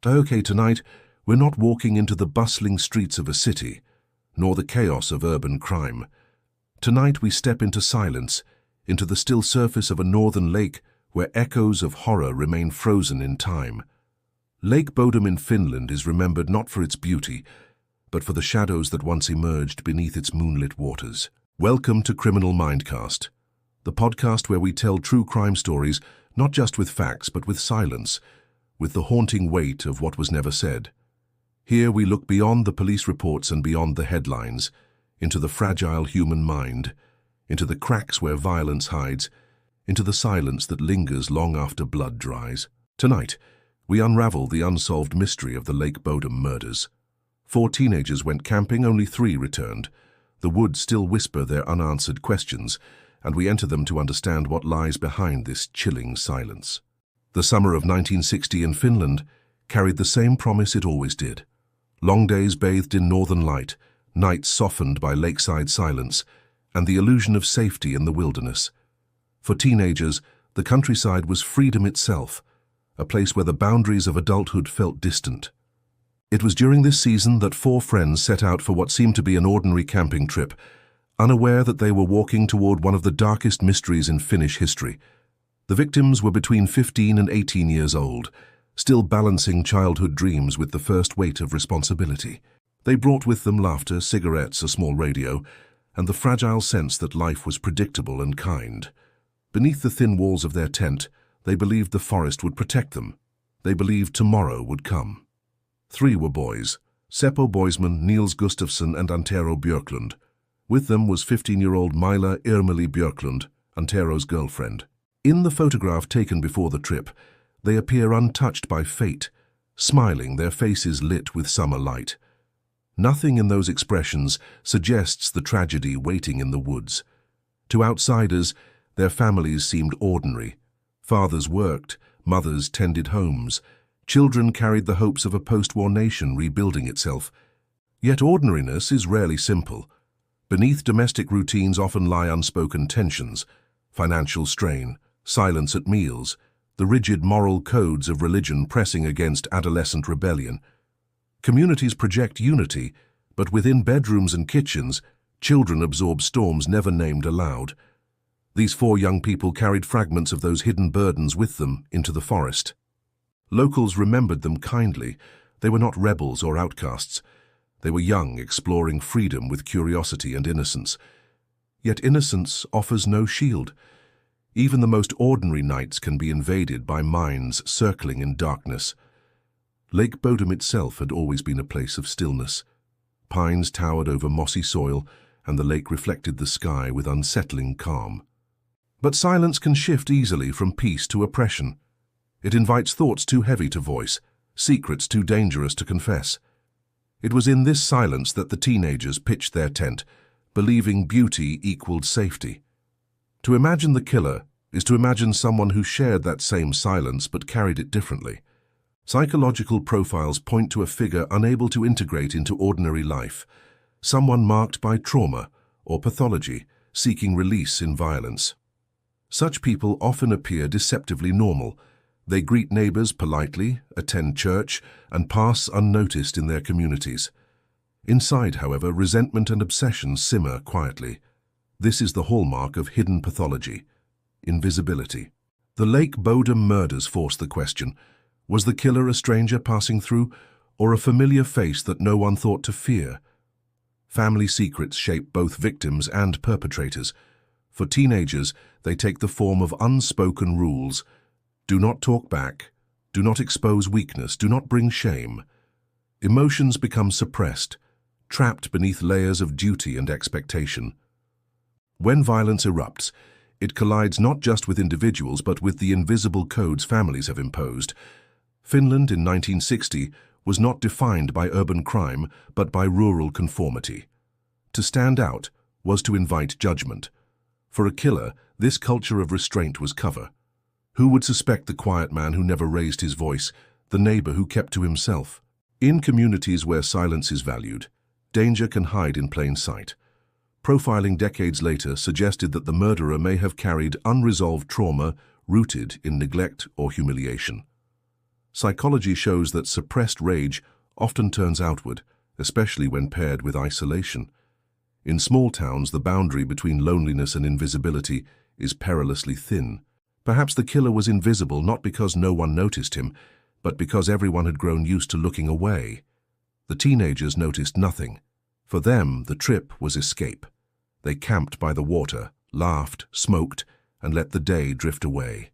Okay, tonight, we're not walking into the bustling streets of a city, nor the chaos of urban crime. Tonight we step into silence, into the still surface of a northern lake where echoes of horror remain frozen in time. Lake Bodom in Finland is remembered not for its beauty, but for the shadows that once emerged beneath its moonlit waters. Welcome to Criminal Mindcast, the podcast where we tell true crime stories not just with facts but with silence, with the haunting weight of what was never said. Here we look beyond the police reports and beyond the headlines, into the fragile human mind, into the cracks where violence hides, into the silence that lingers long after blood dries. Tonight, we unravel the unsolved mystery of the Lake Bodom murders. 4 teenagers went camping, only 3 returned. The woods still whisper their unanswered questions, and we enter them to understand what lies behind this chilling silence. The summer of 1960 in Finland carried the same promise it always did. Long days bathed in northern light, nights softened by lakeside silence, and the illusion of safety in the wilderness. For teenagers, the countryside was freedom itself, a place where the boundaries of adulthood felt distant. It was during this season that 4 friends set out for what seemed to be an ordinary camping trip, unaware that they were walking toward one of the darkest mysteries in Finnish history. The victims were between 15 and 18 years old, still balancing childhood dreams with the first weight of responsibility. They brought with them laughter, cigarettes, a small radio, and the fragile sense that life was predictable and kind. Beneath the thin walls of their tent, they believed the forest would protect them. They believed tomorrow would come. 3 were boys: Seppo Boisman, Niels Gustafsson, and Antero Björklund. With them was 15-year-old Mila Irmeli Björklund, Antero's girlfriend. In the photograph taken before the trip, they appear untouched by fate, smiling, their faces lit with summer light. Nothing in those expressions suggests the tragedy waiting in the woods. To outsiders, their families seemed ordinary. Fathers worked, mothers tended homes. Children carried the hopes of a post-war nation rebuilding itself. Yet ordinariness is rarely simple. Beneath domestic routines often lie unspoken tensions, financial strain, silence at meals, the rigid moral codes of religion pressing against adolescent rebellion. Communities project unity, but within bedrooms and kitchens, children absorb storms never named aloud. These 4 young people carried fragments of those hidden burdens with them into the forest. Locals remembered them kindly. They were not rebels or outcasts. They were young, exploring freedom with curiosity and innocence. Yet innocence offers no shield. Even the most ordinary nights can be invaded by minds circling in darkness. Lake Bodom itself had always been a place of stillness. Pines towered over mossy soil, and the lake reflected the sky with unsettling calm. But silence can shift easily from peace to oppression. It invites thoughts too heavy to voice, secrets too dangerous to confess. It was in this silence that the teenagers pitched their tent, believing beauty equaled safety. To imagine the killer is to imagine someone who shared that same silence but carried it differently. Psychological profiles point to a figure unable to integrate into ordinary life, someone marked by trauma or pathology, seeking release in violence. Such people often appear deceptively normal. They greet neighbors politely, attend church, and pass unnoticed in their communities. Inside, however, resentment and obsession simmer quietly. This is the hallmark of hidden pathology: invisibility. The Lake Bodom murders force the question: was the killer a stranger passing through, or a familiar face that no one thought to fear? Family secrets shape both victims and perpetrators. For teenagers, they take the form of unspoken rules. Do not talk back. Do not expose weakness. Do not bring shame. Emotions become suppressed, trapped beneath layers of duty and expectation. When violence erupts, it collides not just with individuals but with the invisible codes families have imposed. Finland in 1960 was not defined by urban crime but by rural conformity. To stand out was to invite judgment. For a killer, this culture of restraint was cover. Who would suspect the quiet man who never raised his voice, the neighbor who kept to himself? In communities where silence is valued, danger can hide in plain sight. Profiling decades later suggested that the murderer may have carried unresolved trauma rooted in neglect or humiliation. Psychology shows that suppressed rage often turns outward, especially when paired with isolation. In small towns, the boundary between loneliness and invisibility is perilously thin. Perhaps the killer was invisible not because no one noticed him, but because everyone had grown used to looking away. The teenagers noticed nothing. For them, the trip was escape. They camped by the water, laughed, smoked, and let the day drift away.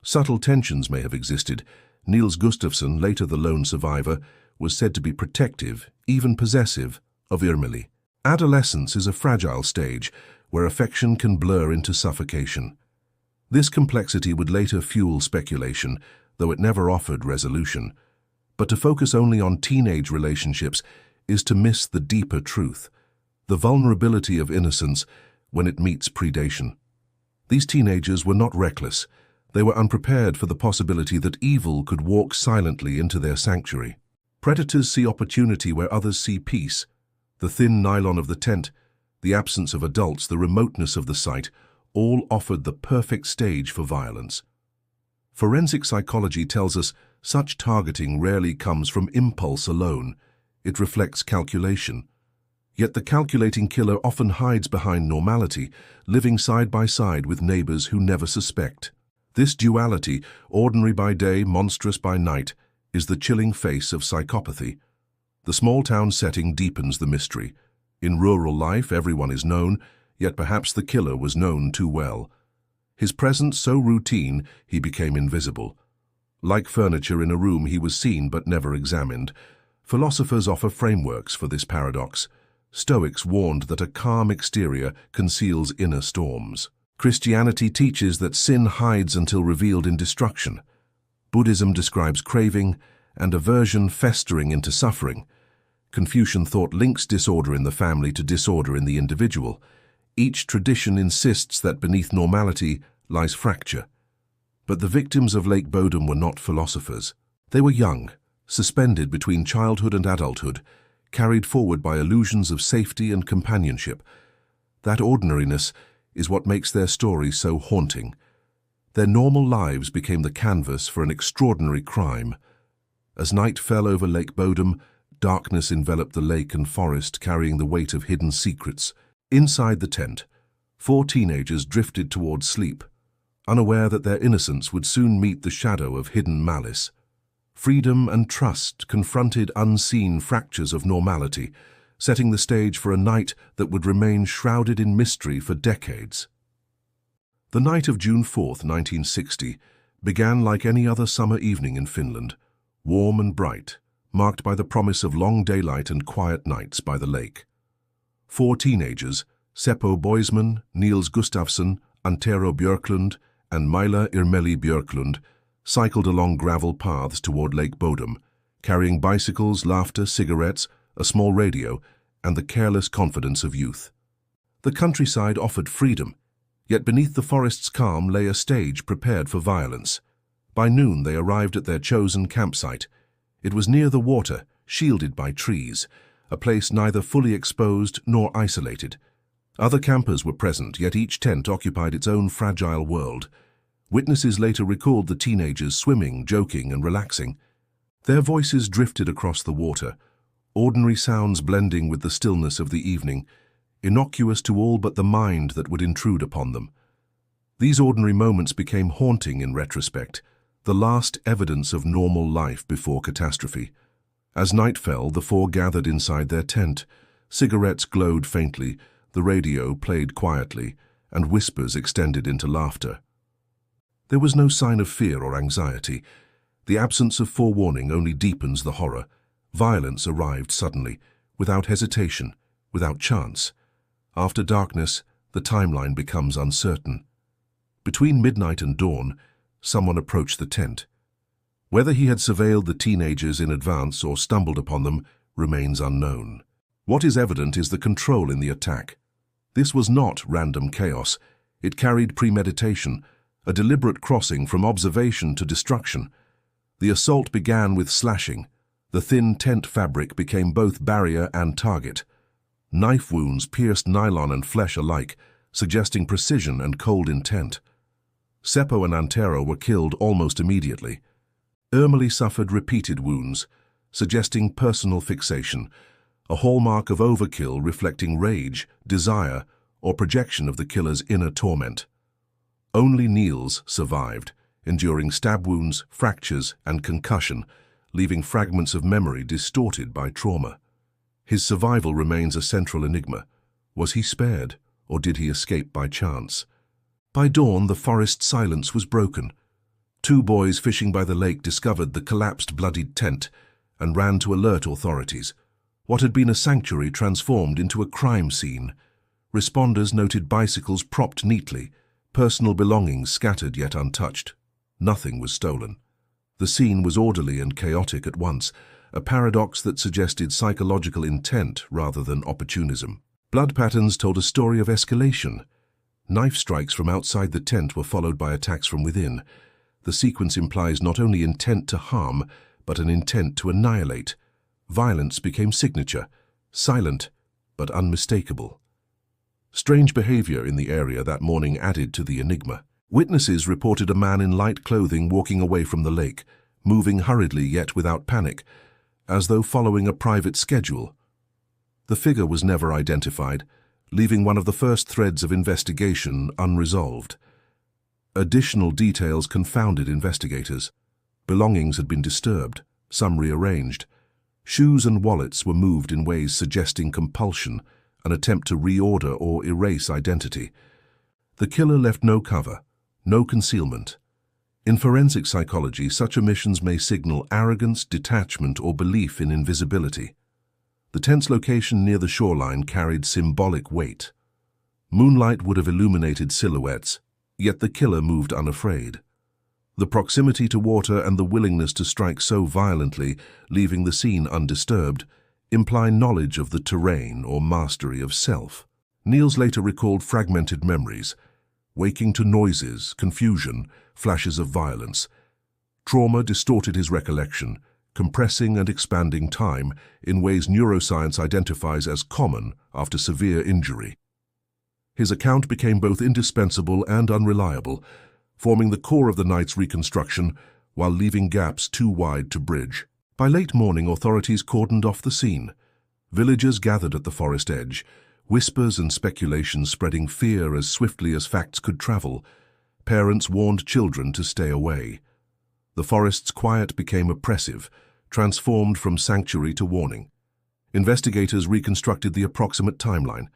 Subtle tensions may have existed. Niels Gustafsson, later the lone survivor, was said to be protective, even possessive, of Irmeli. Adolescence is a fragile stage where affection can blur into suffocation. This complexity would later fuel speculation, though it never offered resolution. But to focus only on teenage relationships is to miss the deeper truth, the vulnerability of innocence when it meets predation. These teenagers were not reckless. They were unprepared for the possibility that evil could walk silently into their sanctuary. Predators see opportunity where others see peace. The thin nylon of the tent, the absence of adults, the remoteness of the site, all offered the perfect stage for violence. Forensic psychology tells us such targeting rarely comes from impulse alone. It reflects calculation. Yet the calculating killer often hides behind normality, living side by side with neighbors who never suspect. This duality, ordinary by day, monstrous by night, is the chilling face of psychopathy. The small-town setting deepens the mystery. In rural life, everyone is known, yet perhaps the killer was known too well. His presence so routine, he became invisible. Like furniture in a room, he was seen but never examined. Philosophers offer frameworks for this paradox. Stoics warned that a calm exterior conceals inner storms. Christianity teaches that sin hides until revealed in destruction. Buddhism describes craving and aversion festering into suffering. Confucian thought links disorder in the family to disorder in the individual. Each tradition insists that beneath normality lies fracture. But the victims of Lake Bodom were not philosophers. They were young, suspended between childhood and adulthood, carried forward by illusions of safety and companionship. That ordinariness is what makes their story so haunting. Their normal lives became the canvas for an extraordinary crime. As night fell over Lake Bodom, darkness enveloped the lake and forest, carrying the weight of hidden secrets. Inside the tent, 4 teenagers drifted towards sleep, unaware that their innocence would soon meet the shadow of hidden malice. Freedom and trust confronted unseen fractures of normality, setting the stage for a night that would remain shrouded in mystery for decades. The night of June 4th, 1960, began like any other summer evening in Finland, warm and bright, marked by the promise of long daylight and quiet nights by the lake. 4 teenagers, Seppo Boisman, Niels Gustafsson, Antero Björklund, and Maila Irmeli Björklund, cycled along gravel paths toward Lake Bodom, carrying bicycles, laughter, cigarettes, a small radio, and the careless confidence of youth. The countryside offered freedom, yet beneath the forest's calm lay a stage prepared for violence. By noon they arrived at their chosen campsite. It was near the water, shielded by trees, a place neither fully exposed nor isolated. Other campers were present, yet each tent occupied its own fragile world. Witnesses later recalled the teenagers swimming, joking, and relaxing. Their voices drifted across the water, ordinary sounds blending with the stillness of the evening, innocuous to all but the mind that would intrude upon them. These ordinary moments became haunting in retrospect, the last evidence of normal life before catastrophe. As night fell, the 4 gathered inside their tent. Cigarettes glowed faintly, the radio played quietly, and whispers extended into laughter. There was no sign of fear or anxiety. The absence of forewarning only deepens the horror. Violence arrived suddenly, without hesitation, without chance. After darkness, the timeline becomes uncertain. Between midnight and dawn, someone approached the tent. Whether he had surveilled the teenagers in advance or stumbled upon them remains unknown. What is evident is the control in the attack. This was not random chaos. It carried premeditation, a deliberate crossing from observation to destruction. The assault began with slashing. The thin tent fabric became both barrier and target. Knife wounds pierced nylon and flesh alike, suggesting precision and cold intent. Seppo and Antero were killed almost immediately. Ermely suffered repeated wounds, suggesting personal fixation, a hallmark of overkill reflecting rage, desire, or projection of the killer's inner torment. Only Niels survived, enduring stab wounds, fractures, and concussion, leaving fragments of memory distorted by trauma. His survival remains a central enigma. Was he spared, or did he escape by chance? By dawn, the forest silence was broken. Two boys fishing by the lake discovered the collapsed, bloodied tent and ran to alert authorities. What had been a sanctuary transformed into a crime scene. Responders noted bicycles propped neatly, personal belongings scattered yet untouched. Nothing was stolen. The scene was orderly and chaotic at once, a paradox that suggested psychological intent rather than opportunism. Blood patterns told a story of escalation. Knife strikes from outside the tent were followed by attacks from within. The sequence implies not only intent to harm, but an intent to annihilate. Violence became signature, silent but unmistakable. Strange behavior in the area that morning added to the enigma. Witnesses reported a man in light clothing walking away from the lake, moving hurriedly yet without panic, as though following a private schedule. The figure was never identified, leaving one of the first threads of investigation unresolved. Additional details confounded investigators. Belongings had been disturbed, some rearranged. Shoes and wallets were moved in ways suggesting compulsion, an attempt to reorder or erase identity. The killer left no cover, no concealment. In forensic psychology, such omissions may signal arrogance, detachment, or belief in invisibility. The tent's location near the shoreline carried symbolic weight. Moonlight would have illuminated silhouettes, yet the killer moved unafraid. The proximity to water and the willingness to strike so violently, leaving the scene undisturbed, imply knowledge of the terrain or mastery of self. Niels later recalled fragmented memories, waking to noises, confusion, flashes of violence. Trauma distorted his recollection, compressing and expanding time in ways neuroscience identifies as common after severe injury. His account became both indispensable and unreliable, forming the core of the night's reconstruction while leaving gaps too wide to bridge. By late morning, authorities cordoned off the scene. Villagers gathered at the forest edge, whispers and speculations spreading fear as swiftly as facts could travel. Parents warned children to stay away. The forest's quiet became oppressive, transformed from sanctuary to warning. Investigators reconstructed the approximate timeline,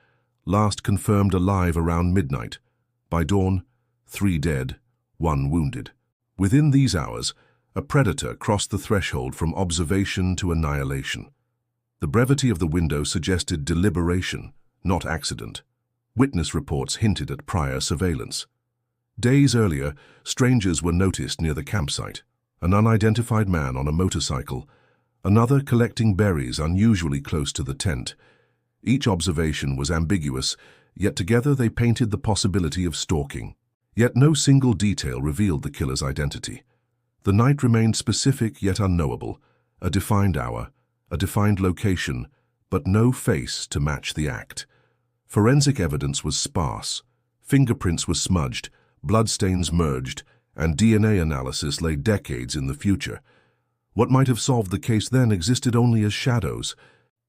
last confirmed alive around midnight. By dawn, 3 dead, 1 wounded. Within these hours, a predator crossed the threshold from observation to annihilation. The brevity of the window suggested deliberation, not accident. Witness reports hinted at prior surveillance. Days earlier, strangers were noticed near the campsite. An unidentified man on a motorcycle, another collecting berries unusually close to the tent. Each observation was ambiguous, yet together they painted the possibility of stalking. Yet no single detail revealed the killer's identity. The night remained specific yet unknowable, a defined hour, a defined location, but no face to match the act. Forensic evidence was sparse. Fingerprints were smudged, bloodstains merged, and DNA analysis lay decades in the future. What might have solved the case then existed only as shadows.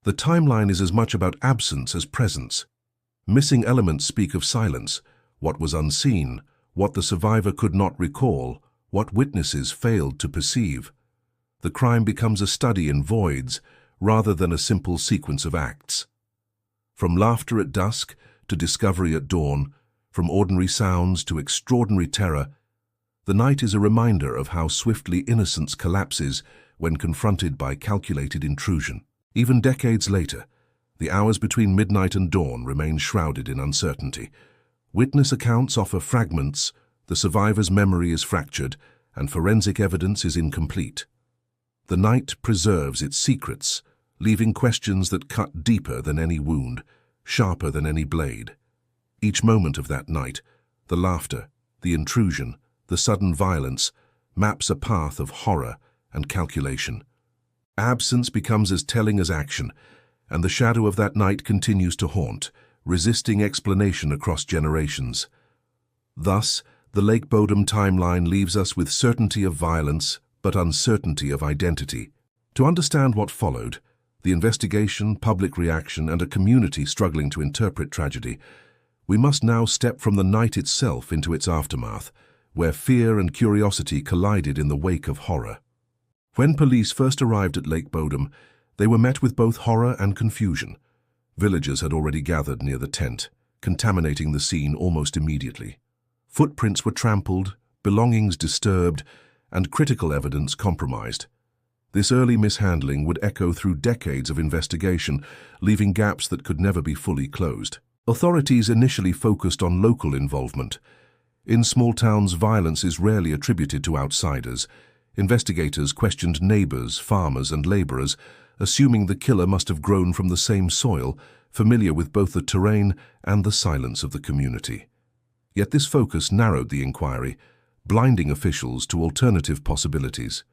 The timeline is as much about absence as presence. Missing elements speak of silence, what was unseen, what the survivor could not recall, what witnesses failed to perceive. The crime becomes a study in voids rather than a simple sequence of acts. From laughter at dusk to discovery at dawn, from ordinary sounds to extraordinary terror, the night is a reminder of how swiftly innocence collapses when confronted by calculated intrusion. Even decades later, the hours between midnight and dawn remain shrouded in uncertainty. Witness accounts offer fragments, the survivor's memory is fractured, and forensic evidence is incomplete. The night preserves its secrets, leaving questions that cut deeper than any wound, sharper than any blade. Each moment of that night, the laughter, the intrusion, the sudden violence, maps a path of horror and calculation. Absence becomes as telling as action, and the shadow of that night continues to haunt, resisting explanation across generations. Thus, the Lake Bodom timeline leaves us with certainty of violence, but uncertainty of identity. To understand what followed, the investigation, public reaction, and a community struggling to interpret tragedy, we must now step from the night itself into its aftermath, where fear and curiosity collided in the wake of horror. When police first arrived at Lake Bodom, they were met with both horror and confusion. Villagers had already gathered near the tent, contaminating the scene almost immediately. Footprints were trampled, belongings disturbed, and critical evidence compromised. This early mishandling would echo through decades of investigation, leaving gaps that could never be fully closed. Authorities initially focused on local involvement. In small towns, violence is rarely attributed to outsiders. Investigators questioned neighbors, farmers, and laborers, assuming the killer must have grown from the same soil, familiar with both the terrain and the silence of the community. Yet this focus narrowed the inquiry, blinding officials to alternative possibilities.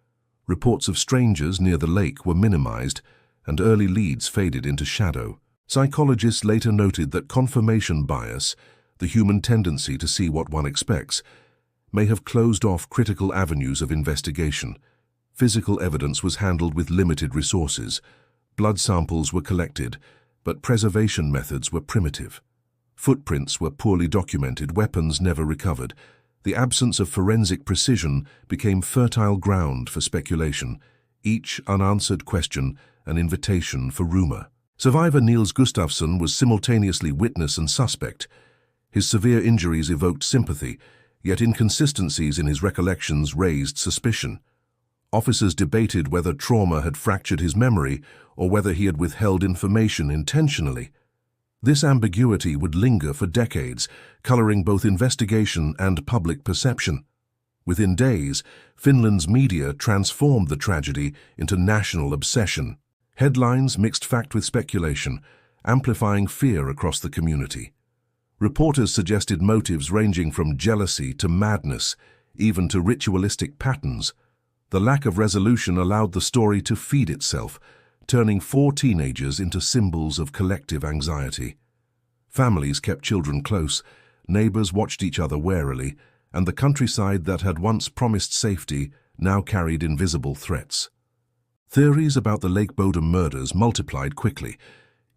Reports of strangers near the lake were minimized, and early leads faded into shadow. Psychologists later noted that confirmation bias, the human tendency to see what one expects, may have closed off critical avenues of investigation. Physical evidence was handled with limited resources. Blood samples were collected, but preservation methods were primitive. Footprints were poorly documented, weapons never recovered. The absence of forensic precision became fertile ground for speculation, each unanswered question an invitation for rumor. Survivor Niels Gustafsson was simultaneously witness and suspect. His severe injuries evoked sympathy, yet inconsistencies in his recollections raised suspicion. Officers debated whether trauma had fractured his memory or whether he had withheld information intentionally. This ambiguity would linger for decades, coloring both investigation and public perception. Within days, Finland's media transformed the tragedy into national obsession. Headlines mixed fact with speculation, amplifying fear across the community. Reporters suggested motives ranging from jealousy to madness, even to ritualistic patterns. The lack of resolution allowed the story to feed itself, turning 4 teenagers into symbols of collective anxiety. Families kept children close, neighbors watched each other warily, and the countryside that had once promised safety now carried invisible threats. Theories about the Lake Bodom murders multiplied quickly,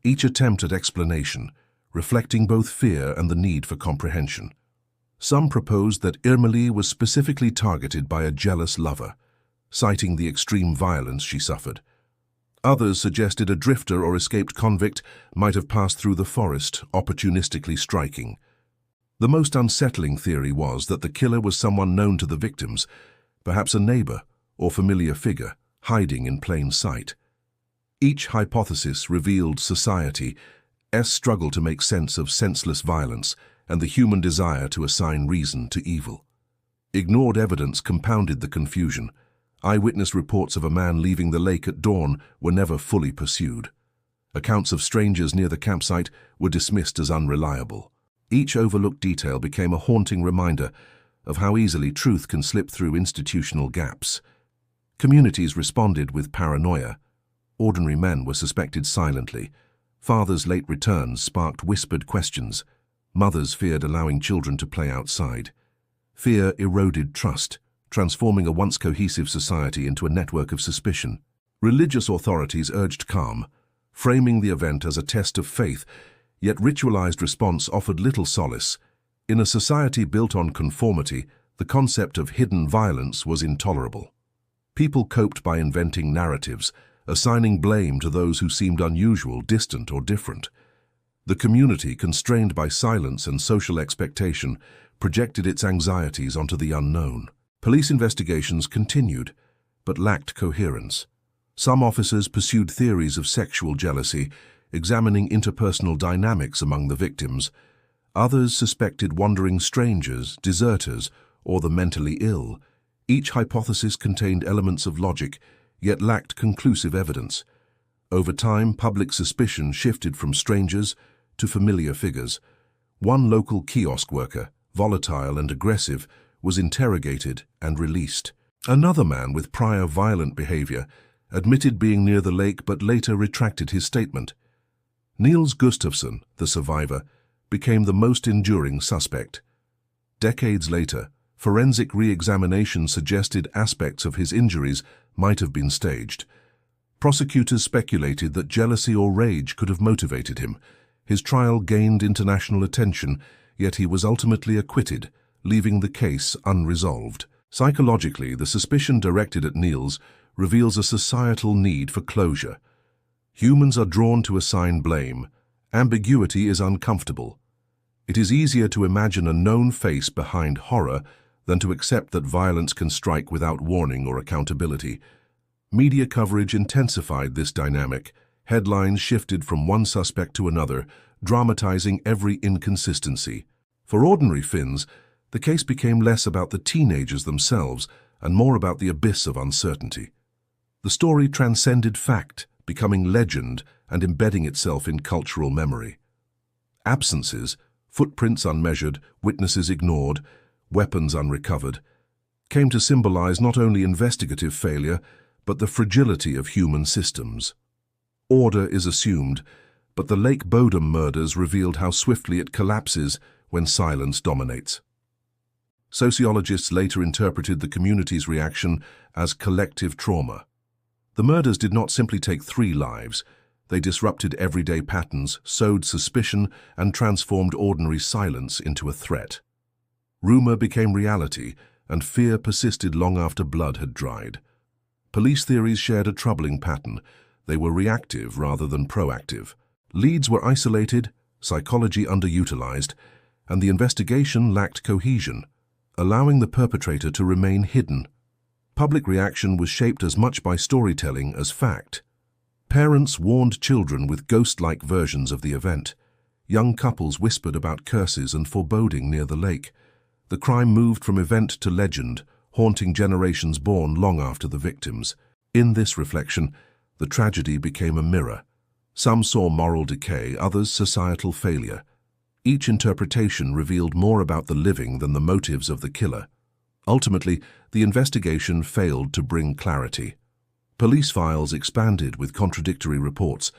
each attempt at explanation reflecting both fear and the need for comprehension. Some proposed that Irmeli was specifically targeted by a jealous lover, citing the extreme violence she suffered. Others suggested a drifter or escaped convict might have passed through the forest, opportunistically striking. The most unsettling theory was that the killer was someone known to the victims, perhaps a neighbor or familiar figure, hiding in plain sight. Each hypothesis revealed society's struggle to make sense of senseless violence and the human desire to assign reason to evil. Ignored evidence compounded the confusion. Eyewitness reports of a man leaving the lake at dawn were never fully pursued. Accounts of strangers near the campsite were dismissed as unreliable. Each overlooked detail became a haunting reminder of how easily truth can slip through institutional gaps. Communities responded with paranoia. Ordinary men were suspected silently. Fathers' late returns sparked whispered questions. Mothers feared allowing children to play outside. Fear eroded trust, transforming a once cohesive society into a network of suspicion. Religious authorities urged calm, framing the event as a test of faith, yet ritualized response offered little solace. In a society built on conformity, the concept of hidden violence was intolerable. People coped by inventing narratives, assigning blame to those who seemed unusual, distant, or different. The community, constrained by silence and social expectation, projected its anxieties onto the unknown. Police investigations continued, but lacked coherence. Some officers pursued theories of sexual jealousy, examining interpersonal dynamics among the victims. Others suspected wandering strangers, deserters, or the mentally ill. Each hypothesis contained elements of logic, yet lacked conclusive evidence. Over time, public suspicion shifted from strangers to familiar figures. One local kiosk worker, volatile and aggressive, was interrogated and released. Another man with prior violent behavior admitted being near the lake but later retracted his statement. Niels Gustafsson, the survivor, became the most enduring suspect. Decades later, Forensic re-examination suggested aspects of his injuries might have been staged. Prosecutors speculated that jealousy or rage could have motivated him. His trial gained international attention, yet he was ultimately acquitted, leaving the case unresolved. Psychologically, the suspicion directed at Niels reveals a societal need for closure. Humans are drawn to assign blame. Ambiguity is uncomfortable. It is easier to imagine a known face behind horror than to accept that violence can strike without warning or accountability. Media coverage intensified this dynamic. Headlines shifted from one suspect to another, dramatizing every inconsistency. For ordinary Finns, the case became less about the teenagers themselves and more about the abyss of uncertainty. The story transcended fact, becoming legend and embedding itself in cultural memory. Absences, footprints unmeasured, witnesses ignored, weapons unrecovered, came to symbolize not only investigative failure, but the fragility of human systems. Order is assumed, but the Lake Bodom murders revealed how swiftly it collapses when silence dominates. Sociologists later interpreted the community's reaction as collective trauma. The murders did not simply take 3 lives. They disrupted everyday patterns, sowed suspicion, and transformed ordinary silence into a threat. Rumor became reality, and fear persisted long after blood had dried. Police theories shared a troubling pattern. They were reactive rather than proactive. Leads were isolated, psychology underutilized, and the investigation lacked cohesion, allowing the perpetrator to remain hidden. Public reaction was shaped as much by storytelling as fact. Parents warned children with ghost-like versions of the event. Young couples whispered about curses and foreboding near the lake. The crime moved from event to legend, haunting generations born long after the victims. In this reflection, the tragedy became a mirror. Some saw moral decay, others societal failure. Each interpretation revealed more about the living than the motives of the killer. Ultimately, the investigation failed to bring clarity. Police files expanded with contradictory reports,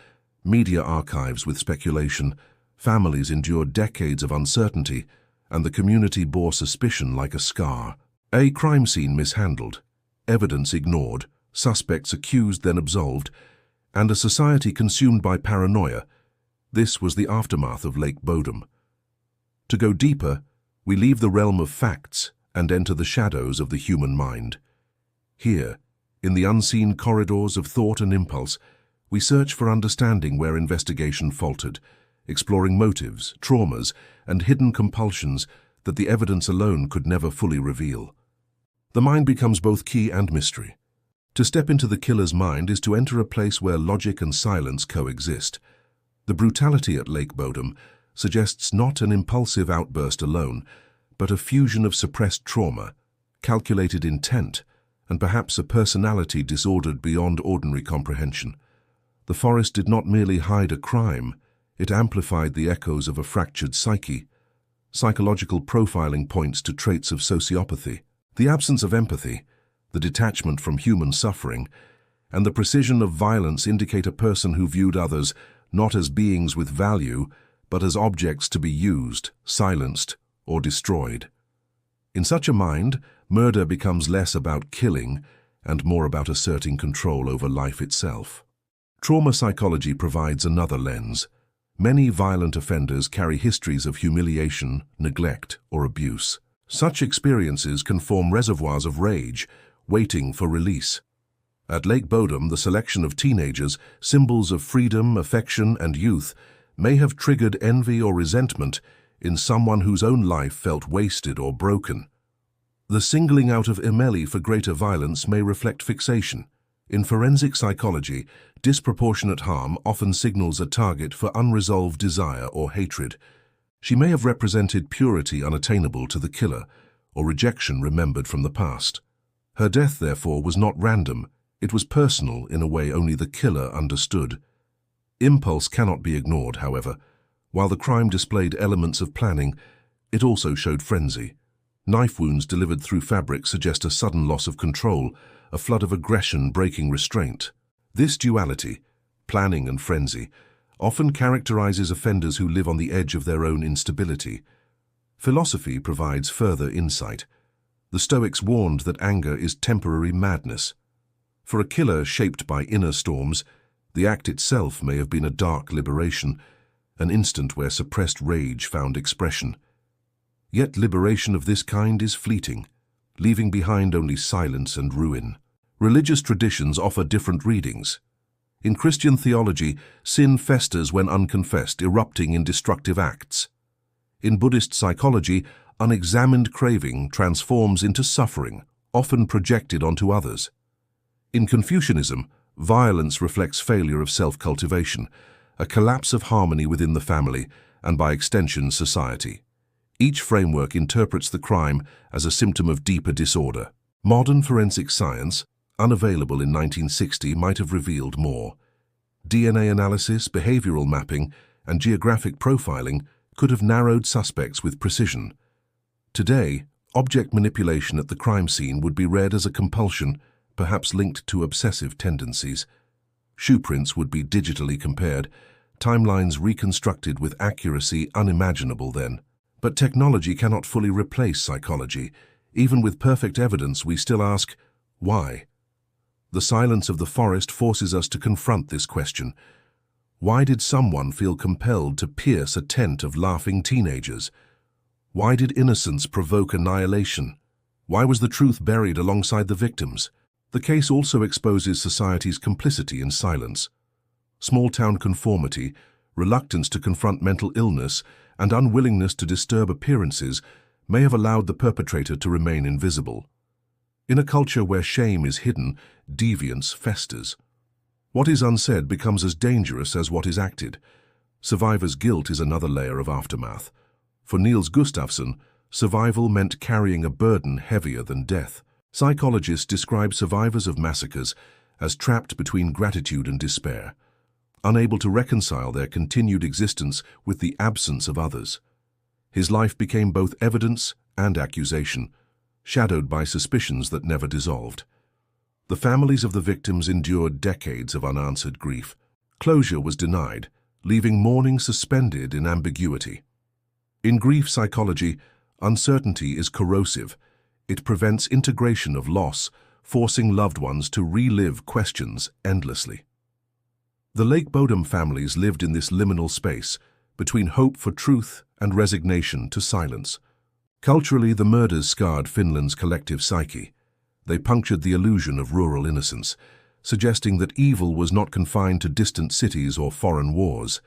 media archives with speculation, families endured decades of uncertainty, and the community bore suspicion like a scar. A crime scene mishandled, evidence ignored, suspects accused then absolved, and a society consumed by paranoia. This was the aftermath of Lake Bodom. To go deeper, we leave the realm of facts and enter the shadows of the human mind. Here, in the unseen corridors of thought and impulse, we search for understanding where investigation faltered, exploring motives, traumas, and hidden compulsions that the evidence alone could never fully reveal. The mind becomes both key and mystery. To step into the killer's mind is to enter a place where logic and silence coexist. The brutality at Lake Bodom suggests not an impulsive outburst alone, but a fusion of suppressed trauma, calculated intent, and perhaps a personality disordered beyond ordinary comprehension. The forest did not merely hide a crime, it amplified the echoes of a fractured psyche. Psychological profiling points to traits of sociopathy. The absence of empathy, the detachment from human suffering, and the precision of violence indicate a person who viewed others not as beings with value, but as objects to be used, silenced, or destroyed. In such a mind, murder becomes less about killing and more about asserting control over life itself. Trauma psychology provides another lens. Many violent offenders carry histories of humiliation, neglect, or abuse. Such experiences can form reservoirs of rage, waiting for release. At Lake Bodom, the selection of teenagers, symbols of freedom, affection, and youth, may have triggered envy or resentment in someone whose own life felt wasted or broken. The singling out of Emeli for greater violence may reflect fixation. In forensic psychology, disproportionate harm often signals a target for unresolved desire or hatred. She may have represented purity unattainable to the killer, or rejection remembered from the past. Her death, therefore, was not random. It was personal in a way only the killer understood. Impulse cannot be ignored, however. While the crime displayed elements of planning, it also showed frenzy. Knife wounds delivered through fabric suggest a sudden loss of control, a flood of aggression breaking restraint. This duality, planning and frenzy, often characterizes offenders who live on the edge of their own instability. Philosophy provides further insight. The Stoics warned that anger is temporary madness. For a killer shaped by inner storms, the act itself may have been a dark liberation, an instant where suppressed rage found expression. Yet liberation of this kind is fleeting, leaving behind only silence and ruin. Religious traditions offer different readings. In Christian theology, sin festers when unconfessed, erupting in destructive acts. In Buddhist psychology, unexamined craving transforms into suffering, often projected onto others. In Confucianism, violence reflects failure of self-cultivation, a collapse of harmony within the family and, by extension, society. Each framework interprets the crime as a symptom of deeper disorder. Modern forensic science, unavailable in 1960, might have revealed more. DNA analysis, behavioral mapping, and geographic profiling could have narrowed suspects with precision. Today, object manipulation at the crime scene would be read as a compulsion, perhaps linked to obsessive tendencies. Shoe prints would be digitally compared, timelines reconstructed with accuracy unimaginable then. But technology cannot fully replace psychology. Even with perfect evidence, we still ask, why? The silence of the forest forces us to confront this question. Why did someone feel compelled to pierce a tent of laughing teenagers? Why did innocence provoke annihilation? Why was the truth buried alongside the victims? The case also exposes society's complicity in silence. Small-town conformity, reluctance to confront mental illness, and unwillingness to disturb appearances may have allowed the perpetrator to remain invisible. In a culture where shame is hidden, deviance festers. What is unsaid becomes as dangerous as what is acted. Survivor's guilt is another layer of aftermath. For Niels Gustafsson, survival meant carrying a burden heavier than death. Psychologists describe survivors of massacres as trapped between gratitude and despair, unable to reconcile their continued existence with the absence of others. His life became both evidence and accusation, shadowed by suspicions that never dissolved. The families of the victims endured decades of unanswered grief. Closure was denied, leaving mourning suspended in ambiguity. In grief psychology, uncertainty is corrosive. It prevents integration of loss, forcing loved ones to relive questions endlessly. The Lake Bodom families lived in this liminal space, between hope for truth and resignation to silence. Culturally, the murders scarred Finland's collective psyche. They punctured the illusion of rural innocence, suggesting that evil was not confined to distant cities or foreign wars.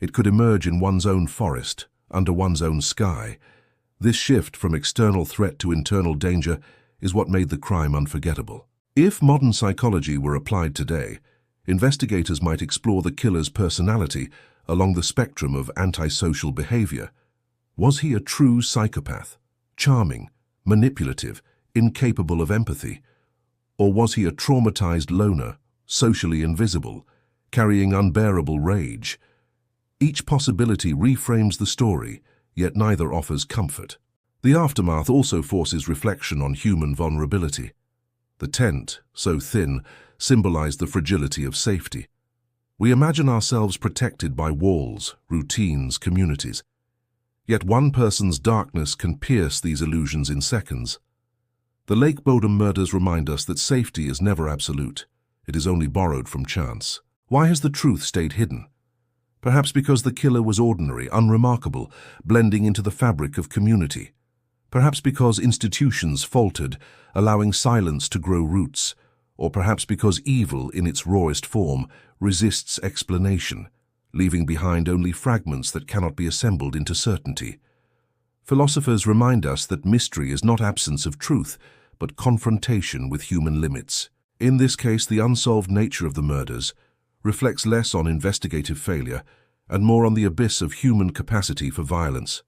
It could emerge in one's own forest, under one's own sky. This shift from external threat to internal danger is what made the crime unforgettable. If modern psychology were applied today, investigators might explore the killer's personality along the spectrum of antisocial behavior. Was he a true psychopath, charming, manipulative, incapable of empathy? Or was he a traumatized loner, socially invisible, carrying unbearable rage? Each possibility reframes the story, yet neither offers comfort. The aftermath also forces reflection on human vulnerability. The tent, so thin, symbolized the fragility of safety. We imagine ourselves protected by walls, routines, communities. Yet one person's darkness can pierce these illusions in seconds. The Lake Bodom murders remind us that safety is never absolute. It is only borrowed from chance. Why has the truth stayed hidden? Perhaps because the killer was ordinary, unremarkable, blending into the fabric of community. Perhaps because institutions faltered, allowing silence to grow roots. Or perhaps because evil, in its rawest form, resists explanation, leaving behind only fragments that cannot be assembled into certainty. Philosophers remind us that mystery is not absence of truth, but confrontation with human limits. In this case, the unsolved nature of the murders reflects less on investigative failure and more on the abyss of human capacity for violence.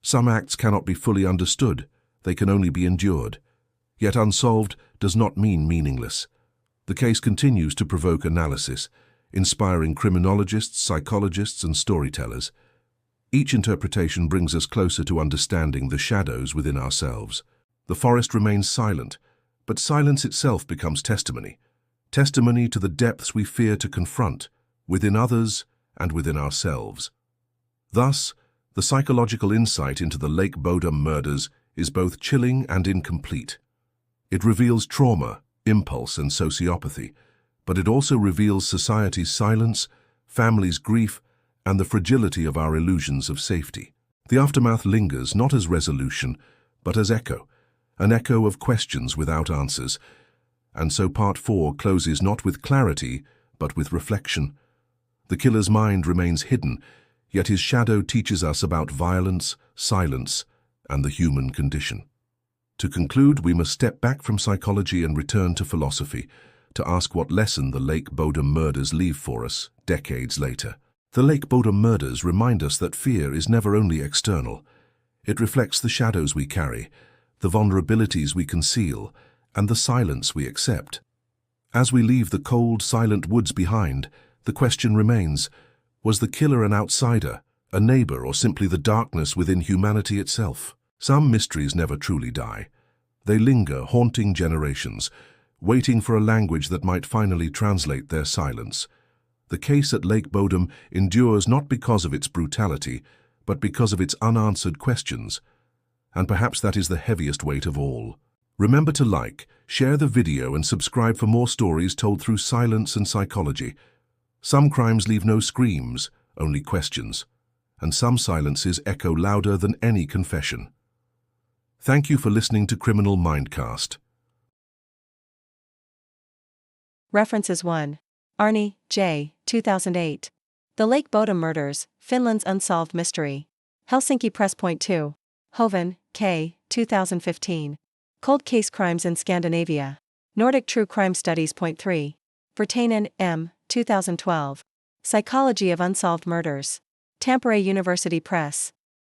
Some acts cannot be fully understood, they can only be endured. Yet unsolved does not mean meaningless. The case continues to provoke analysis, inspiring criminologists, psychologists, and storytellers. Each interpretation brings us closer to understanding the shadows within ourselves. The forest remains silent, but silence itself becomes testimony. Testimony to the depths we fear to confront, within others and within ourselves. Thus, the psychological insight into the Lake Bodom murders is both chilling and incomplete. It reveals trauma, impulse, and sociopathy, but it also reveals society's silence, families' grief, and the fragility of our illusions of safety. The aftermath lingers not as resolution, but as echo, an echo of questions without answers. And so Part 4 closes not with clarity, but with reflection. The killer's mind remains hidden, yet his shadow teaches us about violence, silence, and the human condition. To conclude, we must step back from psychology and return to philosophy, to ask what lesson the Lake Bodom murders leave for us decades later. The Lake Bodom murders remind us that fear is never only external. It reflects the shadows we carry, the vulnerabilities we conceal, and the silence we accept. As we leave the cold, silent woods behind, the question remains, was the killer an outsider, a neighbor, or simply the darkness within humanity itself? Some mysteries never truly die. They linger, haunting generations, waiting for a language that might finally translate their silence. The case at Lake Bodom endures not because of its brutality, but because of its unanswered questions. And perhaps that is the heaviest weight of all. Remember to like, share the video, and subscribe for more stories told through silence and psychology. Some crimes leave no screams, only questions, and some silences echo louder than any confession. Thank you for listening to Criminal Mindcast. References 1. Arnie, J. 2008. The Lake Bodom Murders, Finland's Unsolved Mystery. Helsinki Press. 2. Hoven, K. 2015. Cold Case Crimes in Scandinavia. Nordic True Crime Studies. 3. Virtanen, M. 2012. Psychology of Unsolved Murders. Tampere University Press.